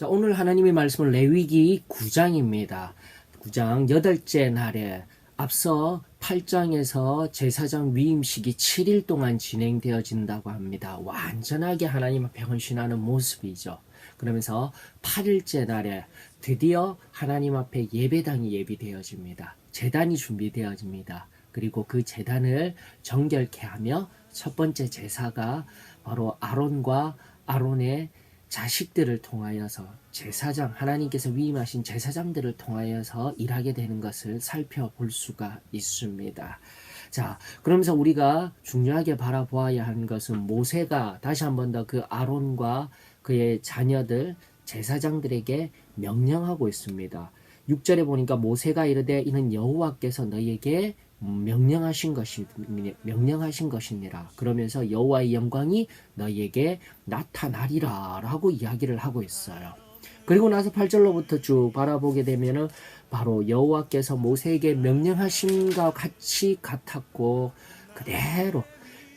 자, 오늘 하나님의 말씀은 레위기 9장입니다. 9장 8째 날에 앞서 8장에서 제사장 위임식이 7일 동안 진행되어진다고 합니다. 완전하게 하나님 앞에 헌신하는 모습이죠. 그러면서 8일째 날에 드디어 하나님 앞에 예배당이 예비되어집니다. 제단이 준비되어집니다. 그리고 그 제단을 정결케 하며 첫 번째 제사가 바로 아론과 아론의 자식들을 통하여서 제사장, 하나님께서 위임하신 제사장들을 통하여서 일하게 되는 것을 살펴볼 수가 있습니다. 자, 그러면서 우리가 중요하게 바라보아야 하는 것은 모세가 다시 한 번 더 그 아론과 그의 자녀들, 제사장들에게 명령하고 있습니다. 6절에 보니까 모세가 이르되 이는 여호와께서 너희에게 명령하신 것이니라. 그러면서 여호와의 영광이 너희에게 나타나리라 라고 이야기를 하고 있어요. 그리고 나서 8절로부터 쭉 바라보게 되면은 바로 여호와께서 모세에게 명령하심과 같이 같았고 그대로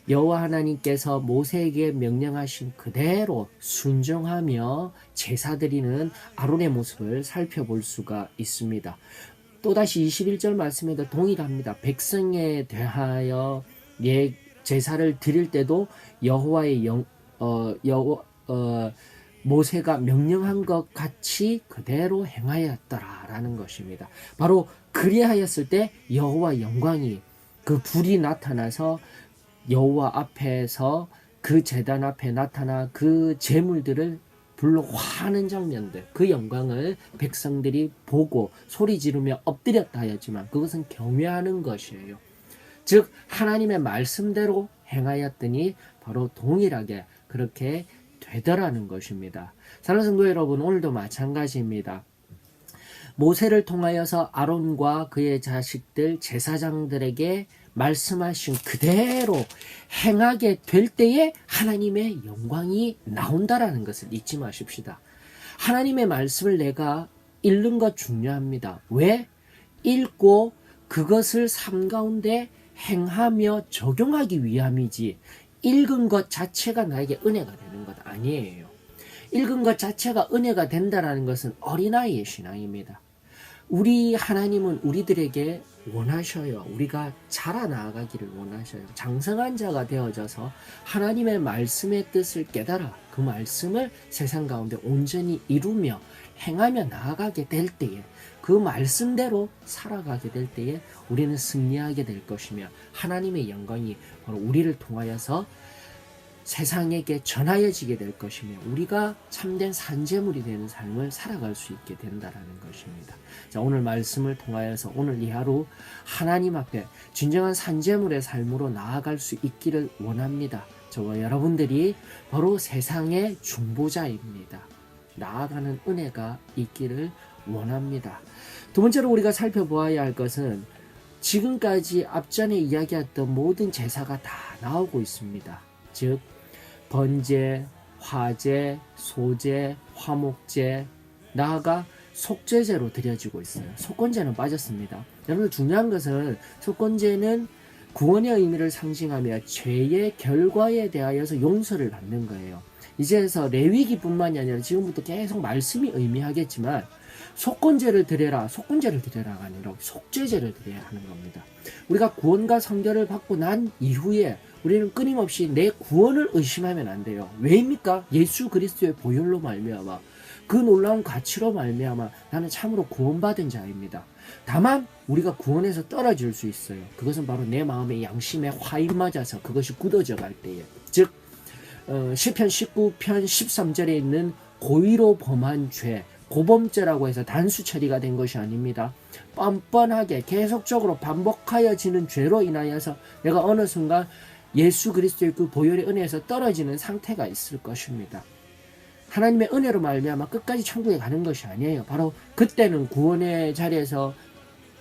여호와 하나님께서 모세에게 명령하신 그대로 순종하며 제사 드리는 아론의 모습을 살펴볼 수가 있습니다. 또다시 21절 말씀에도 동일합니다. 백성에 대하여 제사를 드릴 때도 여호와의 모세가 명령한 것 같이 그대로 행하였더라라는 것입니다. 바로 그리하였을 때 여호와 영광이 그 불이 나타나서 여호와 앞에서 그 제단 앞에 나타나 그 제물들을 불로 화하는 장면들, 그 영광을 백성들이 보고 소리 지르며 엎드렸다 하였지만 그것은 경외하는 것이에요. 즉 하나님의 말씀대로 행하였더니 바로 동일하게 그렇게 되더라는 것입니다. 사랑하는 성도 여러분, 오늘도 마찬가지입니다. 모세를 통하여서 아론과 그의 자식들 제사장들에게 말씀하신 그대로 행하게 될 때에 하나님의 영광이 나온다라는 것을 잊지 마십시다. 하나님의 말씀을 내가 읽는 것 중요합니다. 왜? 읽고 그것을 삶 가운데 행하며 적용하기 위함이지 읽은 것 자체가 나에게 은혜가 되는 것 아니에요. 읽은 것 자체가 은혜가 된다는 것은 어린아이의 신앙입니다. 우리 하나님은 우리들에게 원하셔요. 우리가 자라나가기를 원하셔요. 장성한 자가 되어져서 하나님의 말씀의 뜻을 깨달아 그 말씀을 세상 가운데 온전히 이루며 행하며 나아가게 될 때에 그 말씀대로 살아가게 될 때에 우리는 승리하게 될 것이며 하나님의 영광이 바로 우리를 통하여서 세상에게 전하여지게 될 것이며 우리가 참된 산재물이 되는 삶을 살아갈 수 있게 된다라는 것입니다. 자, 오늘 말씀을 통하여서 오늘 이 하루 하나님 앞에 진정한 산재물의 삶으로 나아갈 수 있기를 원합니다. 저와 여러분들이 바로 세상의 중보자입니다. 나아가는 은혜가 있기를 원합니다. 두 번째로 우리가 살펴보아야 할 것은 지금까지 앞전에 이야기했던 모든 제사가 다 나오고 있습니다. 즉 번제, 화제, 소제, 화목제, 나아가 속죄제로 드려지고 있어요. 속건제는 빠졌습니다. 여러분 중요한 것은 속건제는 구원의 의미를 상징하며 죄의 결과에 대하여서 용서를 받는 거예요. 이제서 레위기뿐만이 아니라 지금부터 계속 말씀이 의미하겠지만 속건제를 드려라, 속건제를 드려라가 아니라 속죄제를 드려야 하는 겁니다. 우리가 구원과 성결을 받고 난 이후에 우리는 끊임없이 내 구원을 의심하면 안 돼요. 왜입니까? 예수 그리스도의 보혈로 말미암아 그 놀라운 가치로 말미암아 나는 참으로 구원받은 자입니다. 다만 우리가 구원에서 떨어질 수 있어요. 그것은 바로 내 마음의 양심에 화인 맞아서 그것이 굳어져 갈 때에, 즉 시편 19편 13절에 있는 고의로 범한 죄, 고범죄라고 해서 단수 처리가 된 것이 아닙니다. 뻔뻔하게 계속적으로 반복하여지는 죄로 인하여서 내가 어느 순간 예수 그리스도의 그 보혈의 은혜에서 떨어지는 상태가 있을 것입니다. 하나님의 은혜로 말미암아 끝까지 천국에 가는 것이 아니에요. 바로 그때는 구원의 자리에서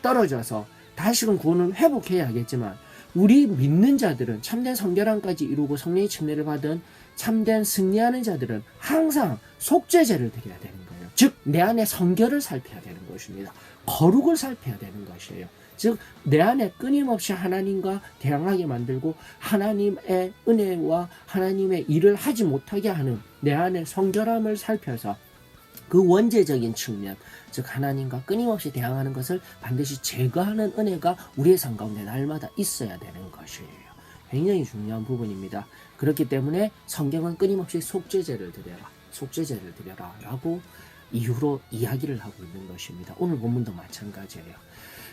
떨어져서 다시금 구원을 회복해야 하겠지만 우리 믿는 자들은 참된 성결함까지 이루고 성령의 침례를 받은 참된 승리하는 자들은 항상 속죄제를 드려야 되는 거예요. 즉 내 안에 성결을 살펴야 되는 것입니다. 거룩을 살펴야 되는 것이에요. 즉 내 안에 끊임없이 하나님과 대항하게 만들고 하나님의 은혜와 하나님의 일을 하지 못하게 하는 내 안에 성결함을 살펴서 그 원죄적인 측면, 즉 하나님과 끊임없이 대항하는 것을 반드시 제거하는 은혜가 우리의 삶 가운데 날마다 있어야 되는 것이에요. 굉장히 중요한 부분입니다. 그렇기 때문에 성경은 끊임없이 속죄제를 드려라 라고 이유로 이야기를 하고 있는 것입니다. 오늘 본문도 마찬가지예요.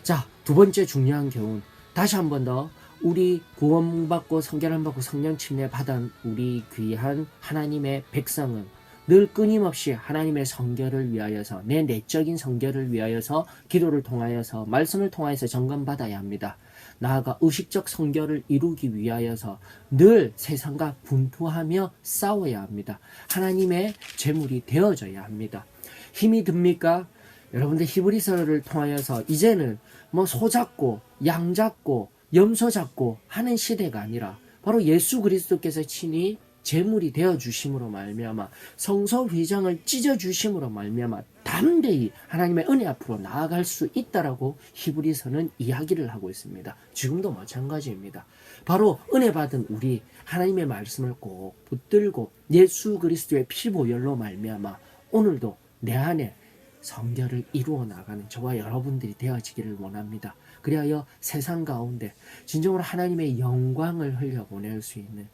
자, 두 번째 중요한 교훈, 다시 한 번 더 우리 구원받고 성결함 받고 성령 침례 받은 우리 귀한 하나님의 백성은 늘 끊임없이 하나님의 성결을 위하여서, 내 내적인 성결을 위하여서 기도를 통하여서 말씀을 통하여서 점검받아야 합니다. 나아가 의식적 성결을 이루기 위하여서 늘 세상과 분투하며 싸워야 합니다. 하나님의 제물이 되어져야 합니다. 힘이 듭니까? 여러분들 히브리서를 통하여서 이제는 뭐 소 잡고 양 잡고 염소 잡고 하는 시대가 아니라 바로 예수 그리스도께서 친히 제물이 되어 주심으로 말미암아 성소 휘장을 찢어 주심으로 말미암아 담대히 하나님의 은혜 앞으로 나아갈 수 있다라고 히브리서는 이야기를 하고 있습니다. 지금도 마찬가지입니다. 바로 은혜 받은 우리 하나님의 말씀을 꼭 붙들고 예수 그리스도의 피 보혈로 말미암아 오늘도 내 안에 성결을 이루어 나가는 저와 여러분들이 되어지기를 원합니다. 그리하여 세상 가운데 진정으로 하나님의 영광을 흘려보낼 수 있는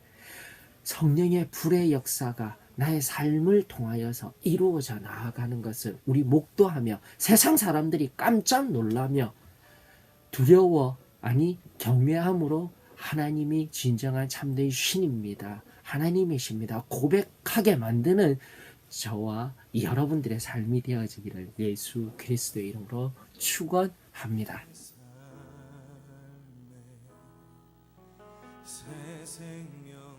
성령의 불의 역사가 나의 삶을 통하여서 이루어져 나아가는 것을 우리 목도하며 세상 사람들이 깜짝 놀라며 두려워, 아니 경외함으로 하나님이 진정한 참된 신입니다, 하나님이십니다 고백하게 만드는 저와 여러분들의 삶이 되어지기를 예수 그리스도의 이름으로 축원합니다. 새 생명